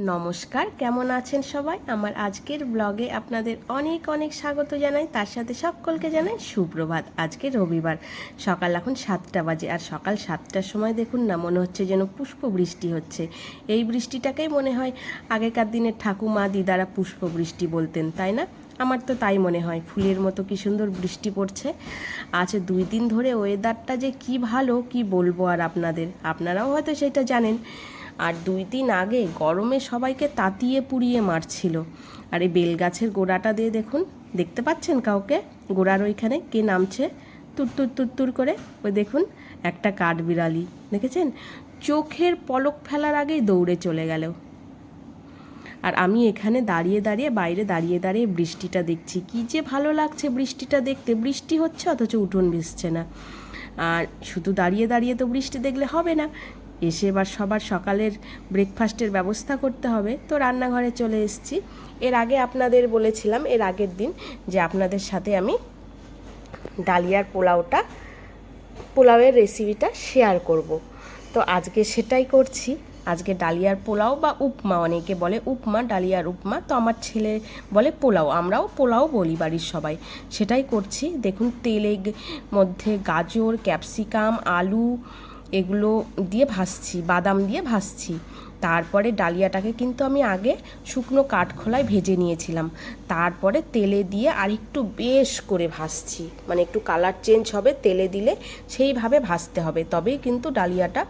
নমস্কার, কেমন আছেন সবাই? আমার আজকের ব্লগে আপনাদের অনেক অনেক স্বাগত জানাই। তার সাথে সকলকে জানাই সুপ্রভাত। আজকে রবিবার, সকাল এখন 7টা বাজে। আর সকাল 7টার সময় দেখুন না, মনে হচ্ছে যেন পুষ্প বৃষ্টি হচ্ছে। এই বৃষ্টিটাকেই মনে হয় আগেকার দিনের ঠাকুমা দিদারা পুষ্প বৃষ্টি বলতেন, তাই না? আমার তো তাই মনে হয়। ফুলের মতো কি সুন্দর বৃষ্টি পড়ছে। আজ 2 দিন ধরে ওয়েদারটা যে কি ভালো, কি বলবো আর আপনারাও হয়তো সেটা জানেন। আর 2 দিন আগে গরমে সবাইকে তাতিয়ে পুড়িয়ে মারছিল। আর এই বেলগাছের গোড়াটা দিয়ে দেখুন, দেখতে পাচ্ছেন কাউকে? গোড়ার ওইখানে কে নামছে তুত্তুর তুত্তুর করে? ওই দেখুন, একটা কাঠবিড়ালি, দেখেছেন? চোখের পলক ফেলার আগেই দৌড়ে চলে গেল। আর আমি এখানে দাঁড়িয়ে দাঁড়িয়ে, বাইরে দাঁড়িয়ে দাঁড়িয়ে বৃষ্টিটা দেখছি। কি যে ভালো লাগছে বৃষ্টিটা দেখতে। বৃষ্টি হচ্ছে অথচ উঠোন ভিজছে না। আর শুধু দাঁড়িয়ে দাঁড়িয়ে তো বৃষ্টি দেখলে হবে না, এসে এবার সবার সকালের ব্রেকফাস্টের ব্যবস্থা করতে হবে। তো রান্নাঘরে চলে এসেছি। এর আগে আপনাদের বলেছিলাম, এর আগের দিন, যে আপনাদের সাথে আমি ডালিয়ার পোলাওয়ের রেসিপিটা শেয়ার করব। তো আজকে সেটাই করছি। আজকে ডালিয়ার পোলাও বা উপমা, অনেকে বলে উপমা, ডালিয়ার উপমা। তো আমার ছেলে বলে পোলাও, আমরাও পোলাও বলি বাড়ির সবাই। সেটাই করছি। দেখুন, তেলের মধ্যে গাজর, ক্যাপসিকাম, আলু এগুলো দিয়ে ভাজছি, বাদাম দিয়ে ভাজছি। তারপরে ডালিয়াটাকে কিন্তু আমি আগে শুকনো কাঠখোলায় ভেজে নিয়েছিলাম। তারপরে তেলে দিয়ে আর একটু বেশ করে ভাজছি, মানে একটু কালার চেঞ্জ হবে তেলে দিলে, সেইভাবে ভাজতে হবে। তবেই কিন্তু ডালিয়াটা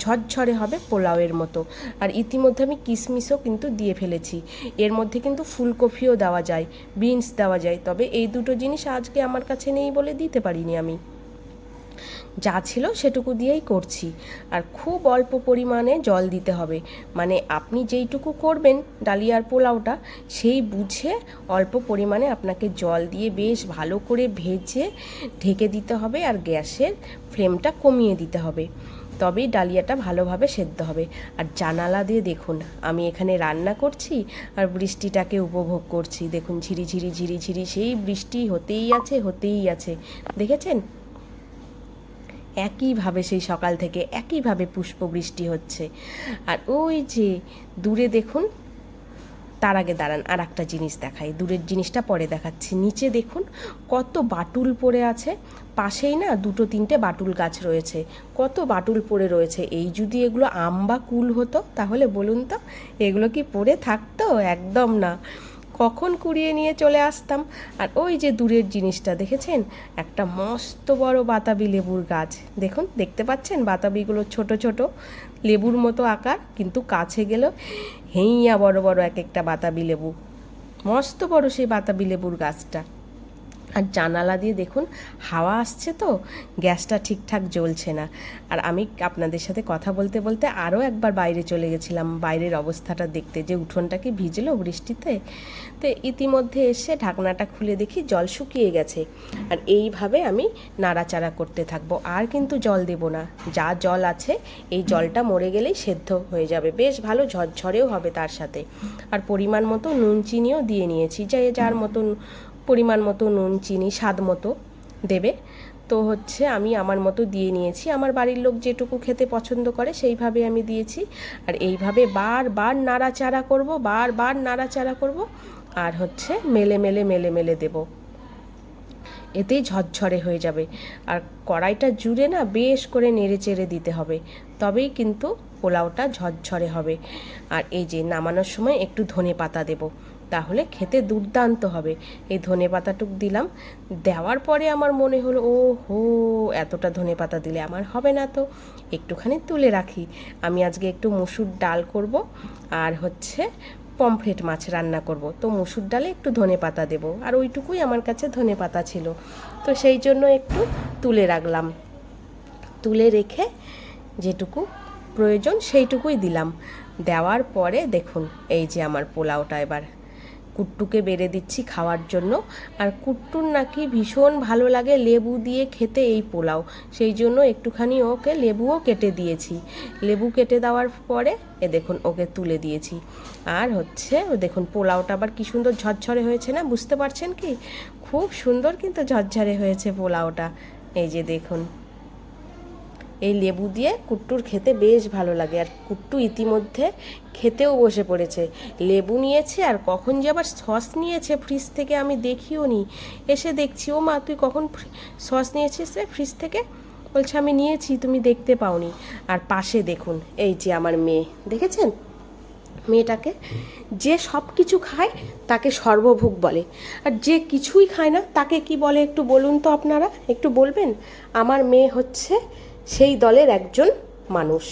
ঝরঝরে হবে পোলাওয়ের মতো। আর ইতিমধ্যে আমি কিশমিশও কিন্তু দিয়ে ফেলেছি। এর মধ্যে কিন্তু ফুলকপিও দেওয়া যায়, বিনস দেওয়া যায়। তবে এই দুটো জিনিস আজকে আমার কাছে নেই বলে দিতে পারিনি আমি। যা ছিল সেটুকু দিয়েই করছি। আর খুব অল্প পরিমাণে জল দিতে হবে, মানে আপনি যেইটুকু করবেন ডালিয়ার পোলাওটা, সেই বুঝে অল্প পরিমাণে আপনাকে জল দিয়ে বেশ ভালো করে ভেজে ঢেকে দিতে হবে। আর গ্যাসের ফ্লেমটা কমিয়ে দিতে হবে, তবেই ডালিয়াটা ভালোভাবে সেদ্ধ হবে। আর জানালা দিয়ে দেখুন, আমি এখানে রান্না করছি আর বৃষ্টিটাকে উপভোগ করছি। দেখুন, ঝিরিঝিরি ঝিরিঝিরি সেই বৃষ্টি হতেই আছে। দেখেছেন? একইভাবে সেই সকাল থেকে একইভাবে পুষ্প বৃষ্টি হচ্ছে। আর ওই যে দূরে দেখুন, তার আগে দাঁড়ান আর একটা জিনিস দেখাই। দূরের জিনিসটা পরে দেখাচ্ছি। নিচে দেখুন কত বাটুল পড়ে আছে। পাশেই না 2-3টে বাটুল গাছ রয়েছে। কত বাটুল পড়ে রয়েছে। এই যদি এগুলো আম বা কুল হতো, তাহলে বলুন তো এগুলো কি পড়ে থাকতো? একদম না। কখন কুড়িয়ে নিয়ে চলে আসতাম। আর ওই যে দূরের জিনিসটা দেখেছেন, একটা মস্ত বড় বাতাবি লেবুর গাছ। দেখুন, দেখতে পাচ্ছেন বাতাবিগুলো ছোট ছোট, লেবুর মতো আকার, কিন্তু কাছে গেলেও হেইয়া বড় বড় এক একটা বাতাবি লেবু। মস্ত বড় সেই বাতাবি লেবুর গাছটা। আর জানালা দিয়ে দেখুন হাওয়া আসছে, তো গ্যাসটা ঠিকঠাক জ্বলছে না। আর আমি আপনাদের সাথে কথা বলতে বলতে আরও একবার বাইরে চলে গেছিলাম বাইরের অবস্থাটা দেখতে, যে উঠোনটা কি ভিজলো বৃষ্টিতে। তো ইতিমধ্যে এসে ঢাকনাটা খুলে দেখি জল শুকিয়ে গেছে। আর এইভাবে আমি নাড়াচাড়া করতে থাকবো, আর কিন্তু জল দেব না। যা জল আছে এই জলটা মরে গেলেই সেদ্ধ হয়ে যাবে, বেশ ভালো ঝরঝরেও হবে তার সাথে। আর পরিমাণ মতো নুন চিনিও দিয়ে নিয়েছি, যে যার মতন পরিমাণ মতো নুন চিনি স্বাদ মতো দেবে। তো আমি আমার মতো দিয়ে নিয়েছি। আমার বাড়ির লোক যেটুকু খেতে পছন্দ করে সেইভাবে আমি দিয়েছি। আর এইভাবে বারবার নাড়াচাড়া করব। আর মেলে মেলে দেব, এতেই ঝরঝরে হয়ে যাবে। আর কড়াইটা জুড়ে না বেশ করে নেড়ে চেড়ে দিতে হবে, তবেই কিন্তু পোলাওটা ঝরঝরে হবে। আর এই যে নামানোর সময় একটু ধনে পাতা দেব, তাহলে খেতে দুর্দান্ত হবে। এই ধনে পাতাটুক দিলাম। দেওয়ার পরে আমার মনে হলো, ও হো, এতটা ধনে পাতা দিলে আমার হবে না, তো একটুখানি তুলে রাখি। আমি আজকে একটু মসুর ডাল করব, আর পমফ্রেট মাছ রান্না করব। তো মসুর ডালে একটু ধনে পাতা দেবো, আর ওইটুকুই আমার কাছে ধনে পাতা ছিল, তো সেই জন্য একটু তুলে রাখলাম। তুলে রেখে যেটুকু প্রয়োজন সেইটুকুই দিলাম। দেওয়ার পরে দেখুন, এই যে আমার পোলাওটা এবার কুট্টুকে বেড়ে দিচ্ছি খাওয়ার জন্য। আর কুট্টুর নাকি ভীষণ ভালো লাগে লেবু দিয়ে খেতে এই পোলাও, সেই জন্য একটুখানি ওকে লেবুও কেটে দিয়েছি। লেবু কেটে দেওয়ার পরে দেখুন ওকে তুলে দিয়েছি। আর দেখুন পোলাওটা আবার কি সুন্দর ঝরঝরে হয়েছে না, বুঝতে পারছেন কি? খুব সুন্দর কিন্তু ঝরঝরে হয়েছে পোলাওটা। এই যে দেখুন, এই লেবু দিয়ে কুট্টুর খেতে বেশ ভালো লাগে। আর কুট্টু ইতিমধ্যে খেতেও বসে পড়েছে। লেবু নিয়েছে আর কখন যে আবার সস নিয়েছে ফ্রিজ থেকে আমি দেখিও নি, এসে দেখছি ও মা তুই কখন সস নিয়েছিস রে ফ্রিজ থেকে? বলছে আমি নিয়েছি, তুমি দেখতে পাওনি। আর পাশে দেখুন এই যে আমার মেয়ে, দেখেছেন মেয়েটাকে? যে সব কিছু খায় তাকে সর্বভোগ বলে, আর যে কিছুই খায় না তাকে কি বলে একটু বলুন তো আপনারা, একটু বলবেন? আমার মেয়ে হচ্ছে সেই দলের একজন মানুষ,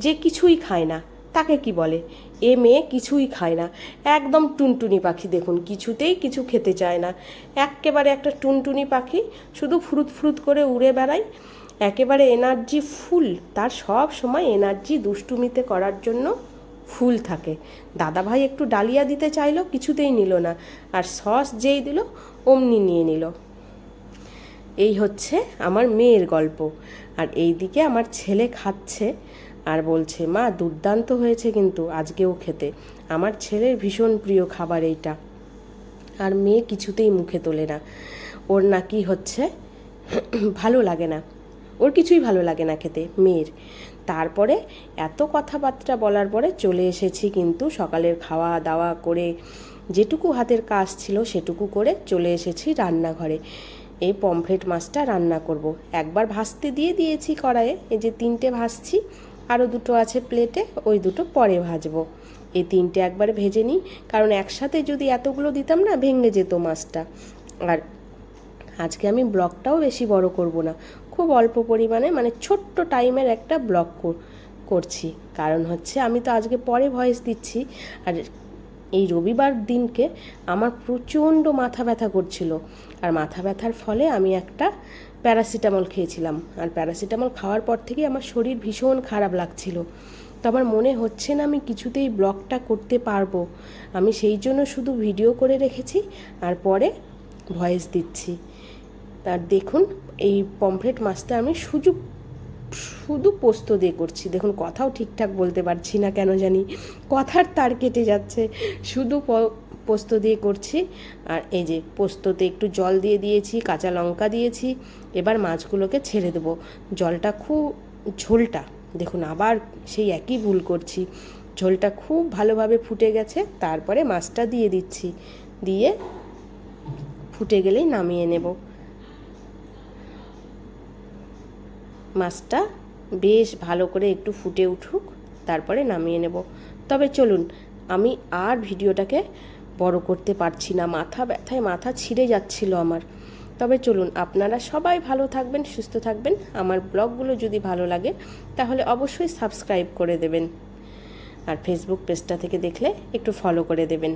যে কিছুই খায় না তাকে কি বলে? এ মেয়ে কিছুই খায় না, একদম টুনটুনি পাখি। দেখুন কিছুতেই কিছু খেতে চায় না, একেবারে একটা টুনটুনি পাখি, শুধু ফুরুত ফুরুত করে উড়ে বেড়ায়, একেবারে এনার্জি ফুল। তার সব সময় এনার্জি দুষ্টুমিতে করার জন্য ফুল থাকে। দাদাভাই একটু ডালিয়া দিতে চাইলো, কিছুতেই নিল না, আর সস যেই দিল অমনি নিয়ে নিল। এই হচ্ছে আমার মেয়ের গল্প। আর এই দিকে আমার ছেলে খাচ্ছে আর বলছে মা দুর্দান্ত হয়েছে কিন্তু আজকেও খেতে। আমার ছেলের ভীষণ প্রিয় খাবার এইটা, আর মেয়ে কিছুতেই মুখে তোলে না। ওর নাকি হচ্ছে ভালো লাগে না, ওর কিছুই ভালো লাগে না খেতে মেয়ের। তারপরে এত কথাবার্তা বলার পরে চলে এসেছি কিন্তু সকালের খাওয়া দাওয়া করে, যেটুকু হাতের কাজ ছিল সেটুকু করে চলে এসেছি রান্নাঘরে। এই পমফ্রেট মাছটা রান্না করব। একবার ভাজতে দিয়ে দিয়েছি কড়াইয়ে, এই যে 3টে ভাজছি, আরও 2টো আছে প্লেটে, ওই 2টো পরে ভাজবো। এই 3টে একবারে ভেজে নিই, কারণ একসাথে যদি এতগুলো দিতাম না ভেঙে যেত মাছটা। আর আজকে আমি ব্লগটাও বেশি বড় করব না, খুব অল্প পরিমাণে মানে ছোট্ট টাইমের একটা ব্লগ করছি। কারণ হচ্ছে আমি তো আজকে পরে ভয়েস দিচ্ছি, আর এই রবিবার দিনকে আমার প্রচণ্ড মাথা ব্যথা করছিল, আর মাথা ব্যথার ফলে আমি একটা প্যারাসিটামল খেয়েছিলাম। আর প্যারাসিটামল খাওয়ার পর থেকে আমার শরীর ভীষণ খারাপ লাগছিল। তো আমার মনে হচ্ছে না আমি কিছুতেই ব্লগটা করতে পারবো। আমি সেই জন্য শুধু ভিডিও করে রেখেছি আর পরে ভয়েস দিচ্ছি। আর দেখুন এই পমফ্রেট মাছটা আমি শুধু পোস্ত দিয়ে করছি। দেখুন কথাও ঠিকঠাক বলতে পারছি না কেন জানি, কথার তার কেটে যাচ্ছে। শুধু পোস্ত দিয়ে করছি। আর এই যে পোস্ততে একটু জল দিয়ে দিয়েছি, কাঁচা লঙ্কা দিয়েছি। এবার মাছগুলোকে ছেড়ে দেবো। জলটা খুব ঝোলটা দেখুন, আবার সেই একই ভুল করছি। ঝোলটা খুব ভালোভাবে ফুটে গেছে, তারপরে মাছটা দিয়ে দিচ্ছি, দিয়ে ফুটে গেলেই নামিয়ে নেব। মাছটা বেশ ভালো করে একটু ফুটে উঠুক, তারপরে নামিয়ে নেব। তবে চলুন, আমি আর ভিডিওটাকে বড় করতে পারছি না, মাথা ব্যথায় মাথা ছিঁড়ে যাচ্ছিল আমার। তবে চলুন, আপনারা সবাই ভালো থাকবেন, সুস্থ থাকবেন। আমার ব্লগগুলো যদি ভালো লাগে তাহলে অবশ্যই সাবস্ক্রাইব করে দেবেন, আর ফেসবুক পেজটা থেকে দেখলে একটু ফলো করে দেবেন।